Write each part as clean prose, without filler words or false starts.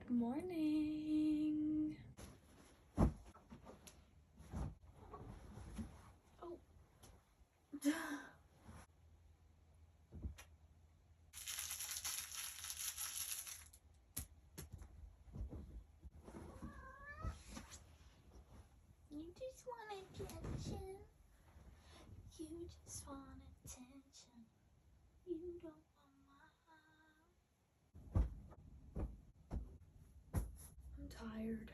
Good morning. Oh. You just want attention. You just want attention. You don't want my. I'm tired.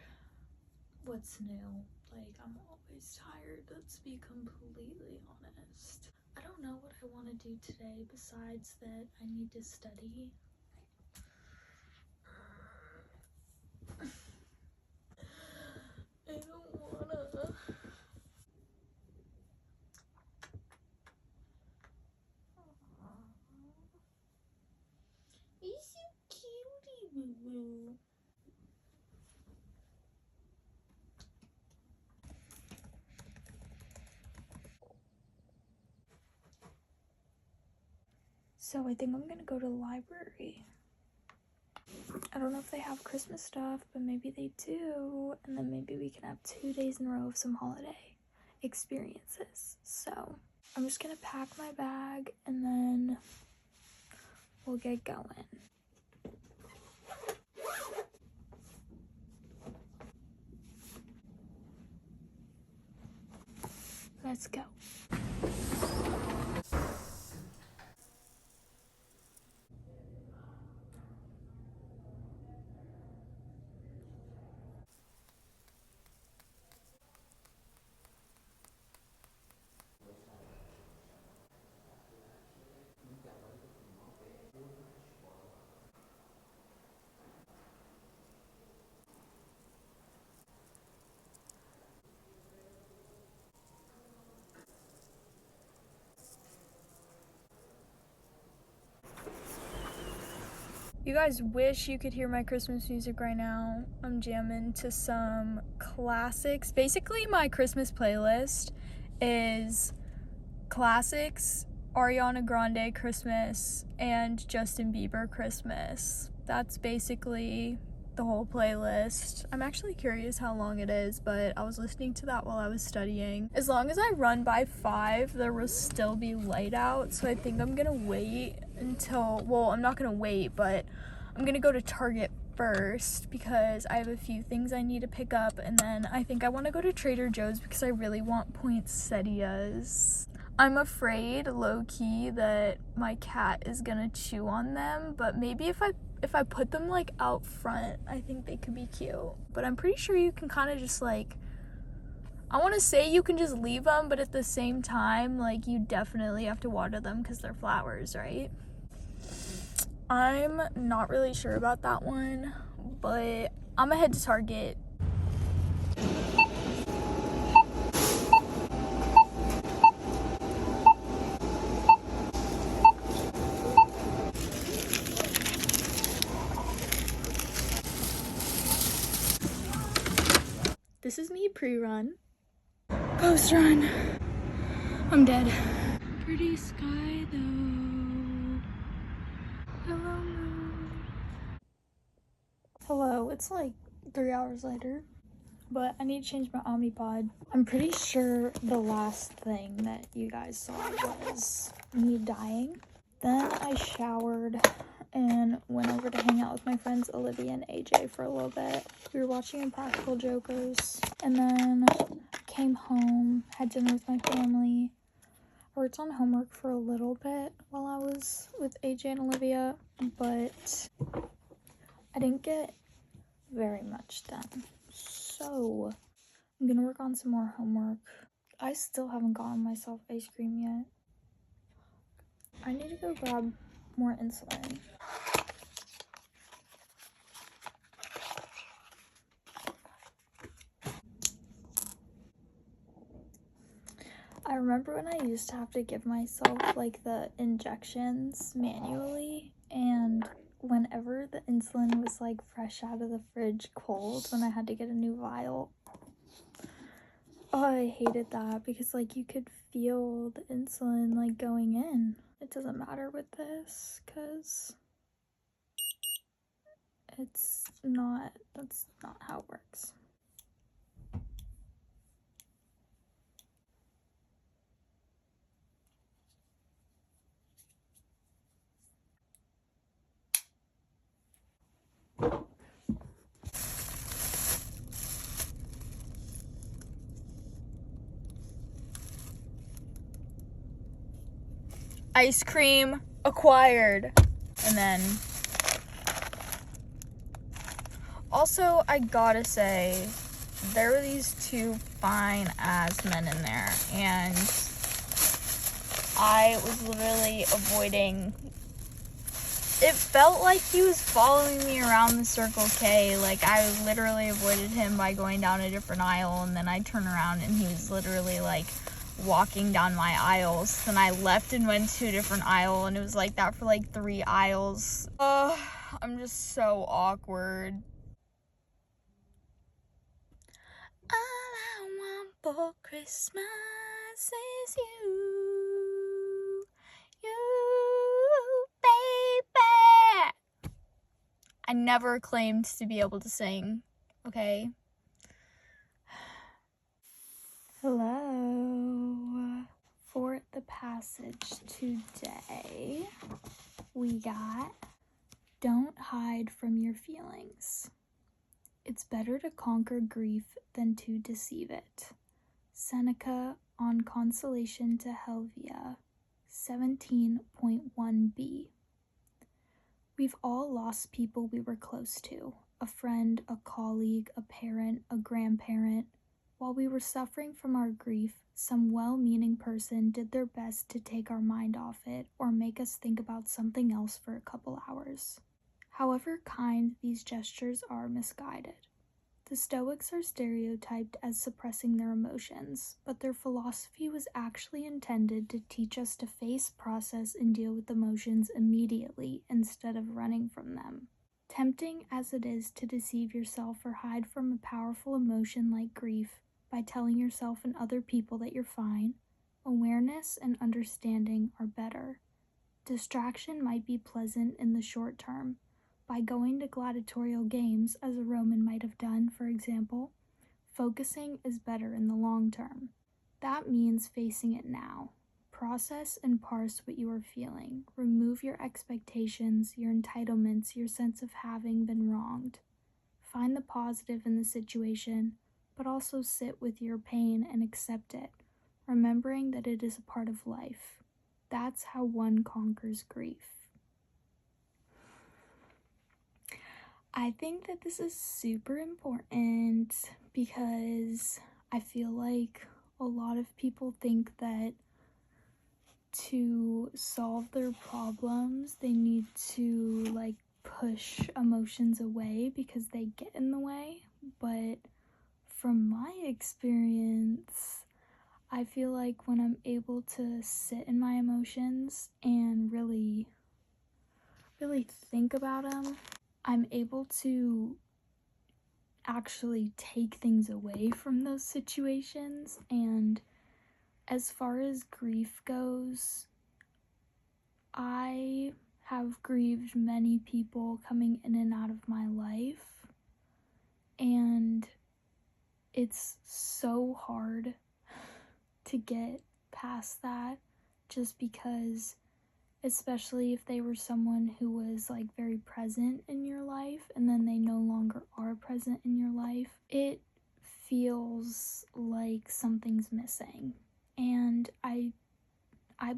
What's new? Like, I'm always tired, let's be completely honest. I don't know what I want to do today besides that I need to study. I don't wanna. He's so cutie, boo boo. So I think I'm gonna go to the library. I don't know if they have Christmas stuff, but maybe they do. And then maybe we can have 2 days in a row of some holiday experiences. So I'm just gonna pack my bag and then we'll get going. Let's go. You guys wish you could hear my Christmas music right now. I'm jamming to some classics. Basically, my Christmas playlist is classics, Ariana Grande Christmas, and Justin Bieber Christmas. That's basically the whole playlist. I'm actually curious how long it is, but I was listening to that while I was studying. As long as I run by 5, there will still be light out, so I think I'm gonna wait until, well, I'm not gonna wait, but I'm gonna go to Target first because I have a few things I need to pick up, and then I think I want to go to Trader Joe's because I really want poinsettias. I'm afraid, low-key, that my cat is gonna chew on them, but maybe if I put them like out front, I think they could be cute. But I'm pretty sure you can kind of just like, I want to say you can just leave them, but at the same time, like, you definitely have to water them because they're flowers, right? I'm not really sure about that one, but I'm gonna head to Target. This is me pre-run. Post-run. I'm dead. Pretty sky though. Hello moon. Hello, it's like 3 hours later, but I need to change my Omnipod. I'm pretty sure the last thing that you guys saw was me dying. Then I showered and went over to hang out with my friends Olivia and AJ for a little bit. We were watching Impractical Jokers, and then came home, had dinner with my family. I worked on homework for a little bit while I was with AJ and Olivia, but I didn't get very much done. So I'm gonna work on some more homework. I still haven't gotten myself ice cream yet. I need to go grab more insulin. I remember when I used to have to give myself like the injections manually, and whenever the insulin was like fresh out of the fridge cold, when I had to get a new vial, oh, I hated that because like you could feel the insulin like going in. It doesn't matter with this because that's not how it works. Ice cream acquired. And then also, I gotta say, there were these two fine ass men in there, and I was literally avoiding. It felt like he was following me around the Circle K. Like, I literally avoided him by going down a different aisle, and then I turn around and he was literally like walking down my aisles. Then I left and went to a different aisle, and it was like that for like 3 aisles. I'm just so awkward. All I want for Christmas is you, baby. I never claimed to be able to sing, okay? Hello. For the passage today, we got, don't hide from your feelings. It's better to conquer grief than to deceive it. Seneca on Consolation to Helvia, 17.1b. We've all lost people we were close to, a friend, a colleague, a parent, a grandparent. While we were suffering from our grief, some well-meaning person did their best to take our mind off it or make us think about something else for a couple hours. However kind these gestures are misguided. The Stoics are stereotyped as suppressing their emotions, but their philosophy was actually intended to teach us to face, process, and deal with emotions immediately instead of running from them. Tempting as it is to deceive yourself or hide from a powerful emotion like grief by telling yourself and other people that you're fine, awareness and understanding are better. Distraction might be pleasant in the short term, by going to gladiatorial games, as a Roman might have done, for example. Focusing is better in the long term. That means facing it now. Process and parse what you are feeling. Remove your expectations, your entitlements, your sense of having been wronged. Find the positive in the situation, but also sit with your pain and accept it, remembering that it is a part of life. That's how one conquers grief. I think that this is super important because I feel like a lot of people think that to solve their problems, they need to like push emotions away because they get in the way. But from my experience, I feel like when I'm able to sit in my emotions and really think about them, I'm able to actually take things away from those situations. And as far as grief goes, I have grieved many people coming in and out of my life, and it's so hard to get past that, just because, especially if they were someone who was like very present in your life and then they no longer are present in your life, it feels like something's missing. And I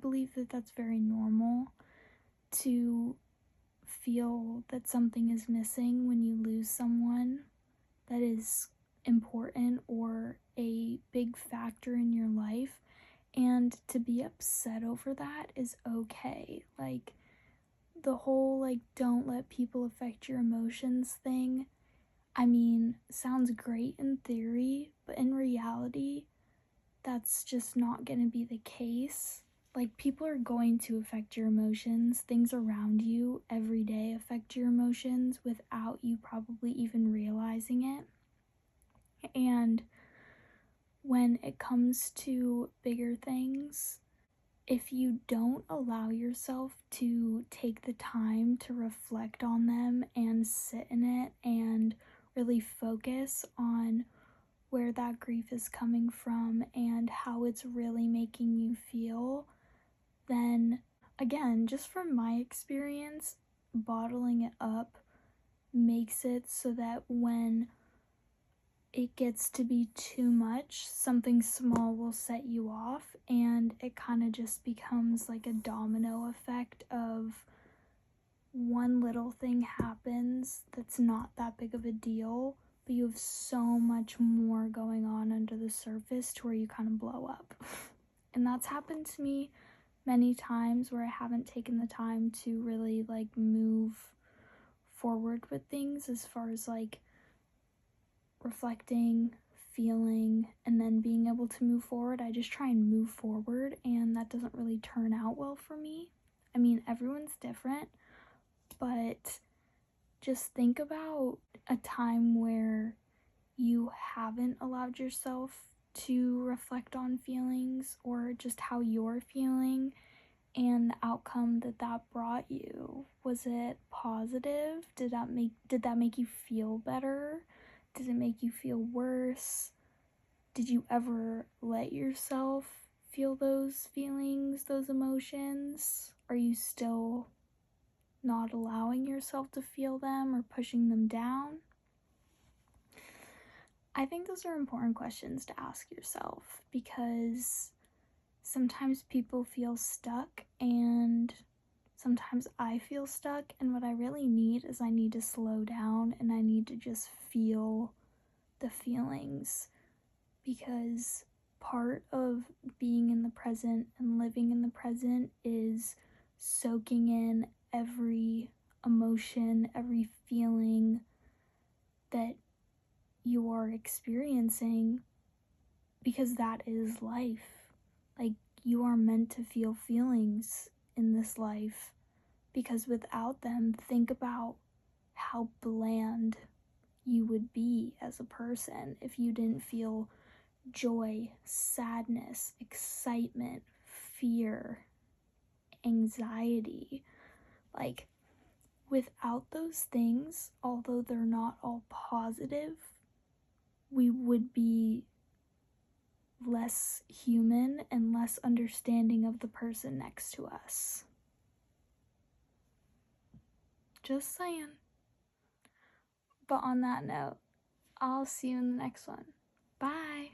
believe that that's very normal to feel that something is missing when you lose someone that is important or a big factor in your life. And to be upset over that is okay. Like, the whole, like, don't let people affect your emotions thing, I mean, sounds great in theory, but in reality, that's just not gonna be the case. Like, people are going to affect your emotions. Things around you every day affect your emotions without you probably even realizing it. And when it comes to bigger things, if you don't allow yourself to take the time to reflect on them and sit in it and really focus on where that grief is coming from and how it's really making you feel, then again, just from my experience, bottling it up makes it so that when it gets to be too much, something small will set you off, and it kind of just becomes like a domino effect of one little thing happens that's not that big of a deal, but you have so much more going on under the surface to where you kind of blow up. And that's happened to me many times where I haven't taken the time to really like move forward with things as far as like reflecting, feeling, and then being able to move forward. I just try and move forward, and that doesn't really turn out well for me. I mean, everyone's different, but just think about a time where you haven't allowed yourself to reflect on feelings or just how you're feeling and the outcome that brought you. Was it positive? Did that make you feel better? Did it make you feel worse? Did you ever let yourself feel those feelings, those emotions? Are you still not allowing yourself to feel them or pushing them down? I think those are important questions to ask yourself, because sometimes people feel stuck and sometimes I feel stuck, and what I really need is I need to slow down and I need to just feel the feelings, because part of being in the present and living in the present is soaking in every emotion, every feeling that you are experiencing, because that is life. Like, you are meant to feel feelings in this life, because without them, think about how bland you would be as a person if you didn't feel joy, sadness, excitement, fear, anxiety. Like, without those things, although they're not all positive, we would be less human and less understanding of the person next to us. Just saying. But on that note, I'll see you in the next one. Bye.